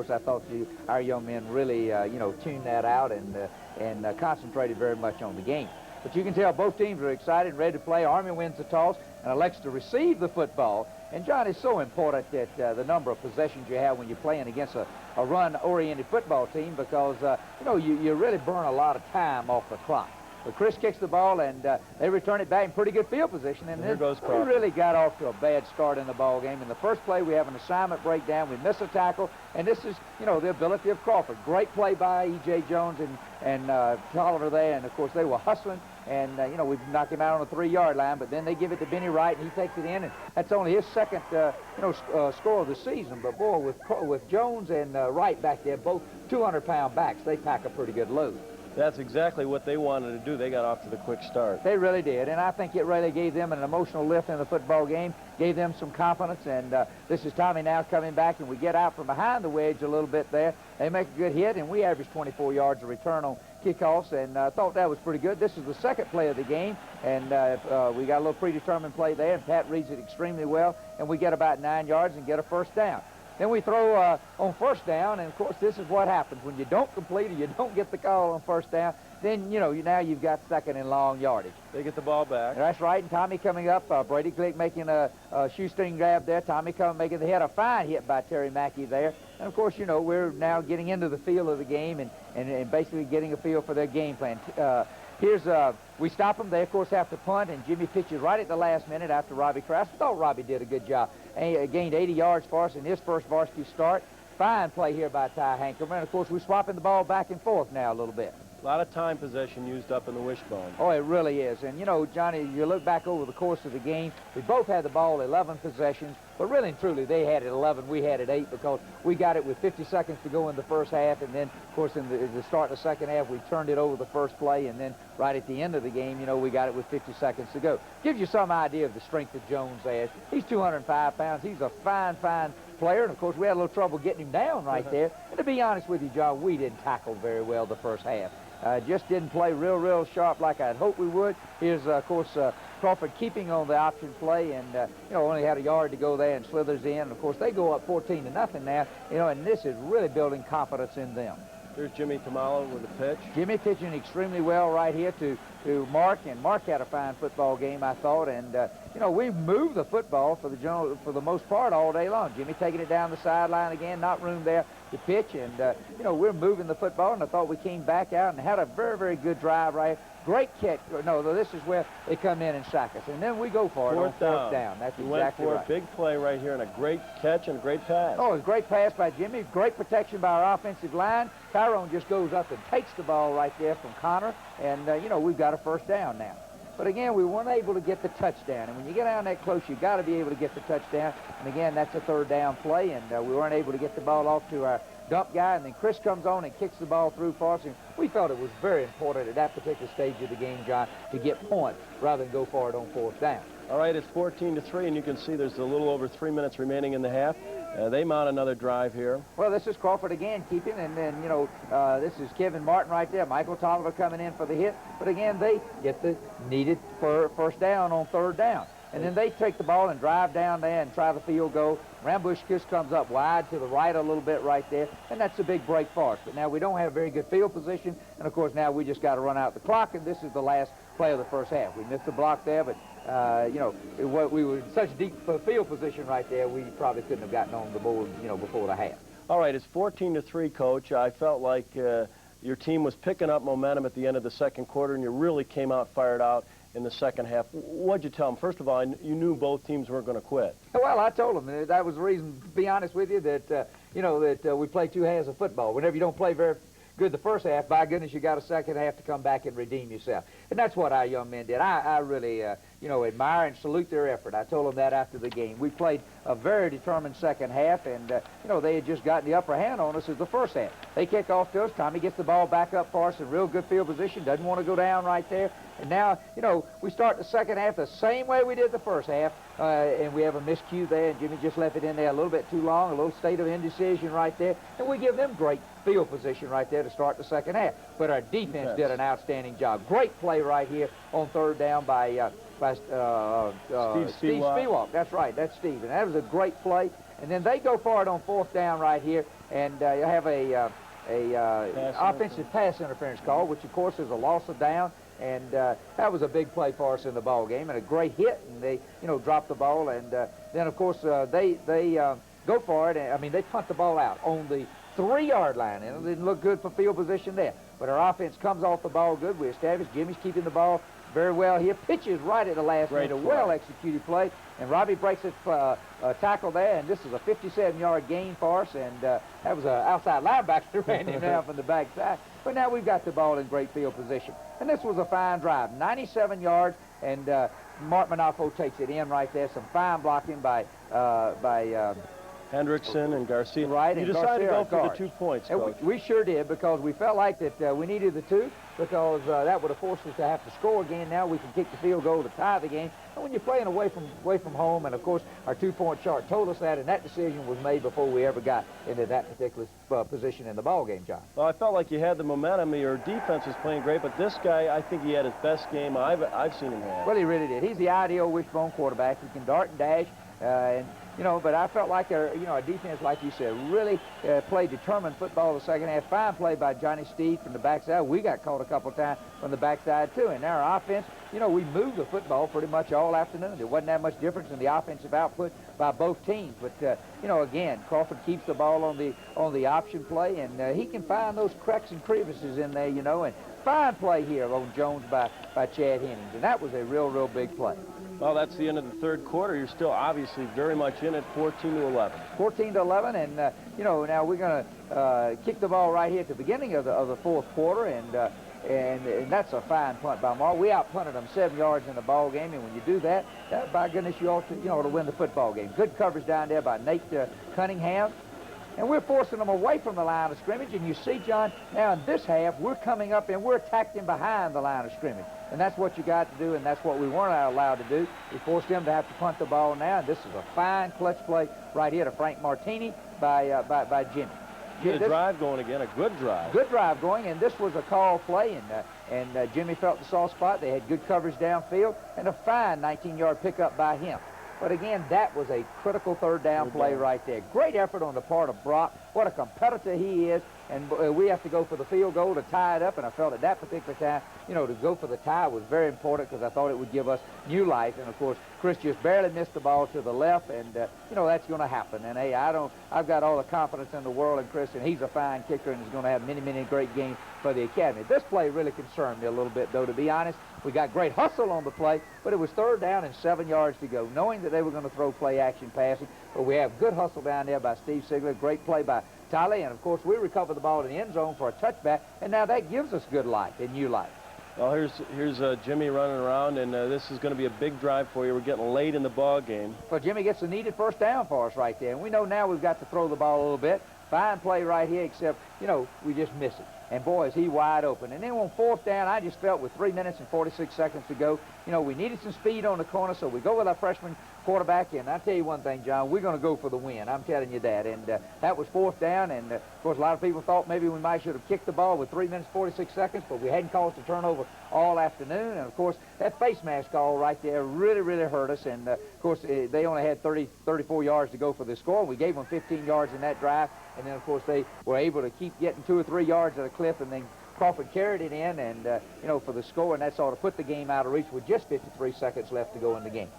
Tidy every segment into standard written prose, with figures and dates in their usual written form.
course, I thought our young men really, tuned that out and concentrated very much on the game. But you can tell both teams are excited and ready to play. Army wins the toss and elects to receive the football. And, John, it's so important that the number of possessions you have when you're playing against a run-oriented football team because, you really burn a lot of time off the clock. But Chris kicks the ball, and they return it back in pretty good field position. And here goes we Crawford. really got off to a bad start in the ball game. In the first play, we have an assignment breakdown. We miss a tackle, and this is, the ability of Crawford. Great play by E.J. Jones and Tolliver there, and, of course, they were hustling. And, we knocked him out on the 3-yard line, but then they give it to Benny Wright, and he takes it in, and that's only his second, score of the season. But, boy, with Jones and Wright back there, both 200-pound backs, they pack a pretty good load. That's exactly what they wanted to do. They got off to the quick start. They really did, and I think it really gave them an emotional lift in the football game, gave them some confidence, and this is Tommy now coming back, and we get out from behind the wedge a little bit there. They make a good hit, and we average 24 yards of return on kickoffs, and I thought that was pretty good. This is the second play of the game, and we got a little predetermined play there, and Pat reads it extremely well, and we get about 9 yards and get a first down. Then we throw on first down, and, of course, this is what happens. When you don't complete or you don't get the call on first down, then, now you've got second and long yardage. They get the ball back. That's right, and Tommy coming up. Brady Glick making a shoestring grab there. Tommy coming, making the hit. A fine hit by Terry Mackey there. And, of course, we're now getting into the feel of the game and basically getting a feel for their game plan. We stop them. They, of course, have to punt, and Jimmy pitches right at the last minute after Robbie Kraft. I thought Robbie did a good job. He gained 80 yards for us in his first varsity start. Fine play here by Ty Hankerman. And, of course, we're swapping the ball back and forth now a little bit. A lot of time possession used up in the wishbone. Oh, it really is. And, Johnny, you look back over the course of the game, we both had the ball 11 possessions, but really and truly they had it 11, we had it 8 because we got it with 50 seconds to go in the first half, and then, of course, in the start of the second half, we turned it over the first play, and then right at the end of the game, we got it with 50 seconds to go. Gives you some idea of the strength that Jones has. He's 205 pounds. He's a fine player, and, of course, we had a little trouble getting him down right there. And to be honest with you, John, we didn't tackle very well the first half. Just didn't play real sharp like I'd hoped we would. Here's, of course, Crawford keeping on the option play, and, only had a yard to go there and slithers in. And, of course, they go up 14-0 now, and this is really building confidence in them. Here's Jimmy Tamala with the pitch. Jimmy pitching extremely well right here to Mark, and Mark had a fine football game, I thought. And, we've moved the football for the most part all day long. Jimmy taking it down the sideline again, not room there to pitch. And, we're moving the football, and I thought we came back out and had a very good drive right here. Great catch. No, this is where they come in and sack us. And then we go for it on fourth down. That's exactly right. Big play right here and a great catch and a great pass. Oh, a great pass by Jimmy. Great protection by our offensive line. Tyrone just goes up and takes the ball right there from Connor. And, we've got a first down now. But, again, we weren't able to get the touchdown. And when you get down that close, you've got to be able to get the touchdown. And, again, that's a third down play. And we weren't able to get the ball off to our dump guy. And then Chris comes on and kicks the ball through for us. And we felt it was very important at that particular stage of the game, John, to get points rather than go for it on fourth down. All right, it's 14-3, and you can see there's a little over 3 minutes remaining in the half. They mount another drive here. Well, this is Crawford again keeping, and then, this is Kevin Martin right there. Michael Tolliver coming in for the hit. But, again, they get the needed first down on third down. And then they take the ball and drive down there and try the field goal. Rambushkis comes up wide to the right a little bit right there, and that's a big break for us. But now we don't have very good field position, and, of course, now we just got to run out the clock, and this is the last play of the first half. We missed the block there, but, we were in such deep field position right there, we probably couldn't have gotten on the board, before the half. All right, it's 14-3, Coach. I felt like your team was picking up momentum at the end of the second quarter, and you really came out fired out in the second half. What'd you tell them? First of all, you knew both teams weren't going to quit. Well, I told them that was the reason, to be honest with you, that, we play two halves of football. Whenever you don't play very good the first half, by goodness, you got a second half to come back and redeem yourself. And that's what our young men did. I really, admire and salute their effort. I told them that after the game. We played a very determined second half, and, they had just gotten the upper hand on us as the first half. They kick off to us. Tommy gets the ball back up for us in real good field position, doesn't want to go down right there. And now, we start the second half the same way we did the first half, and we have a miscue there, and Jimmy just left it in there a little bit too long, a little state of indecision right there, and we give them great field position right there to start the second half. But our defense did an outstanding job. Great play right here on third down by Steve Spiewak. That's right, that's Steve. And that was a great play. And then they go for it on fourth down right here. and you have a offensive pass interference call, which of course is a loss of down. And that was a big play for us in the ball game, and a great hit. And they, dropped the ball. And then, of course, they go for it. I mean, they punt the ball out on the 3-yard line, and it didn't look good for field position there. But our offense comes off the ball good. We establish. Jimmy's keeping the ball very well here. Pitches right at the last minute. A well-executed play. And Robbie breaks it tackle there, and this is a 57-yard gain for us. And that was an outside linebacker that ran him down from the backside. But now we've got the ball in great field position. And this was a fine drive. 97 yards, and Mark Manafo takes it in right there. Some fine blocking by Hendrickson and Garcia. Right, you decided to go for the 2 points, Coach. We sure did, because we felt like that we needed the 2, because that would have forced us to have to score again. Now we can kick the field goal to tie the game. And when you're playing away from home, and of course our 2-point chart told us that, and that decision was made before we ever got into that particular position in the ball game, John. Well, I felt like you had the momentum. Your defense was playing great, but this guy, I think he had his best game I've seen him have. Well, he really did. He's the ideal wishbone quarterback. He can dart and dash, and but I felt like our defense, like you said, really played determined football the second half. Fine play by Johnny Steed from the backside. We got caught a couple of times from the backside too. And now our offense, we moved the football pretty much all afternoon. There wasn't that much difference in the offensive output by both teams. But again, Crawford keeps the ball on the option play, and he can find those cracks and crevices in there, and fine play here on Jones by Chad Hennings, and that was a real big play. Well, that's the end of the third quarter. You're still obviously very much in it, 14-11. 14-11, and now we're going to kick the ball right here at the beginning of the fourth quarter, and that's a fine punt by Mark. We out-punted them 7 yards in the ball game, and when you do that, by goodness, you ought to win the football game. Good coverage down there by Nate Cunningham. And we're forcing them away from the line of scrimmage. And you see, John, now in this half, we're coming up and we're attacking behind the line of scrimmage. And that's what you got to do, and that's what we weren't allowed to do. We forced them to have to punt the ball now. And this is a fine clutch play right here to Frank Martini by Jimmy. Get a drive going again, a good drive. Good drive going, and this was a call play, and Jimmy felt the soft spot. They had good coverage downfield, and a fine 19-yard pickup by him. But again, that was a critical third down play right there. Great effort on the part of Brock. What a competitor he is. And we have to go for the field goal to tie it up. And I felt at that particular time, to go for the tie was very important, because I thought it would give us new life. And of course, Chris just barely missed the ball to the left, and that's going to happen. And hey, I've got all the confidence in the world in Chris, and he's a fine kicker, and he's going to have many great games for the academy. This play really concerned me a little bit, though, to be honest. We got great hustle on the play, but it was third down and 7 yards to go, knowing that they were going to throw play action passing. But we have good hustle down there by Steve Sigler, great play by Tolly, and of course we recover the ball in the end zone for a touchback, and now that gives us good life and new life. Well, here's Jimmy running around, and this is going to be a big drive for you. We're getting late in the ball game. Well, Jimmy gets the needed first down for us right there, and we know now we've got to throw the ball a little bit. Fine play right here, except, we just miss it. And boy, is he wide open. And then on fourth down, I just felt with 3 minutes and 46 seconds to go, we needed some speed on the corner, so we go with our freshman quarterback. And I tell you one thing, John, we're going to go for the win. I'm telling you that. And that was fourth down. And, of course, a lot of people thought maybe we might should have kicked the ball with 3 minutes, 46 seconds, but we hadn't caused a turnover all afternoon. And, of course, that face mask call right there really hurt us. And, of course, they only had 34 yards to go for the score. We gave them 15 yards in that drive. And then, of course, they were able to keep getting 2 or 3 yards at a clip, and then Crawford carried it in, and, for the score, and that sort of put the game out of reach with just 53 seconds left to go in the game.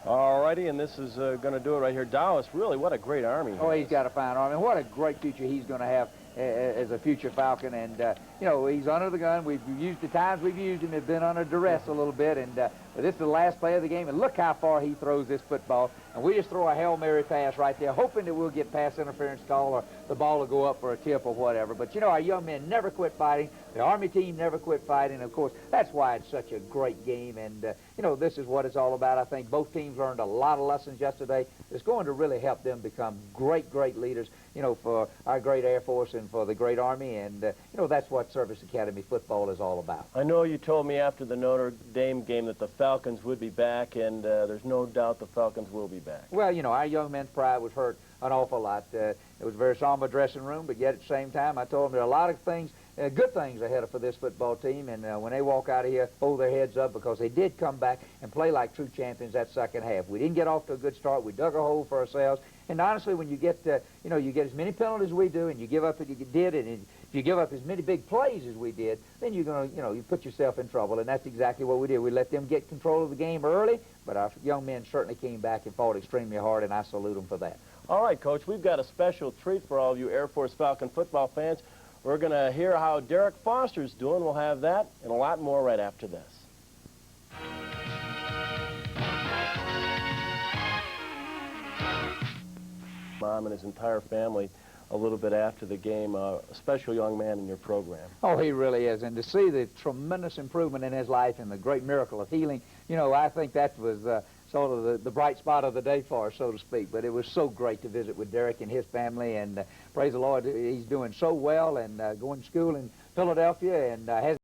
All righty, and this is going to do it right here. Dallas, really, what a great Army. Oh, he's got a fine arm, and what a great future he's going to have as a future Falcon. And, he's under the gun. The times we've used him have been under duress a little bit, and but this is the last play of the game, and look how far he throws this football. And we just throw a Hail Mary pass right there, hoping that we'll get pass interference call or the ball will go up for a tip or whatever. But, our young men never quit fighting. The Army team never quit fighting. Of course, that's why it's such a great game. And, this is what it's all about. I think both teams learned a lot of lessons yesterday. It's going to really help them become great leaders, for our great Air Force and for the great Army. And, that's what Service Academy football is all about. I know you told me after the Notre Dame game that the Falcons would be back, and there's no doubt the Falcons will be back. Well, our young men's pride was hurt an awful lot. It was a very somber dressing room, but yet at the same time, I told them there are a lot of things, good things ahead for this football team, and when they walk out of here, hold their heads up, because they did come back and play like true champions that second half. We didn't get off to a good start. We dug a hole for ourselves, And honestly, when you get, you get as many penalties as we do, and you give up, if you give up as many big plays as we did, then you're going to, you put yourself in trouble. And that's exactly what we did. We let them get control of the game early, but our young men certainly came back and fought extremely hard, and I salute them for that. All right, Coach, we've got a special treat for all of you Air Force Falcon football fans. We're going to hear how Derek Foster's doing. We'll have that and a lot more right after this. Mom and his entire family a little bit after the game, a special young man in your program. Oh, he really is. And to see the tremendous improvement in his life and the great miracle of healing, I think that was sort of the bright spot of the day for us, so to speak. But it was so great to visit with Derek and his family, and praise the Lord, he's doing so well and going to school in Philadelphia and has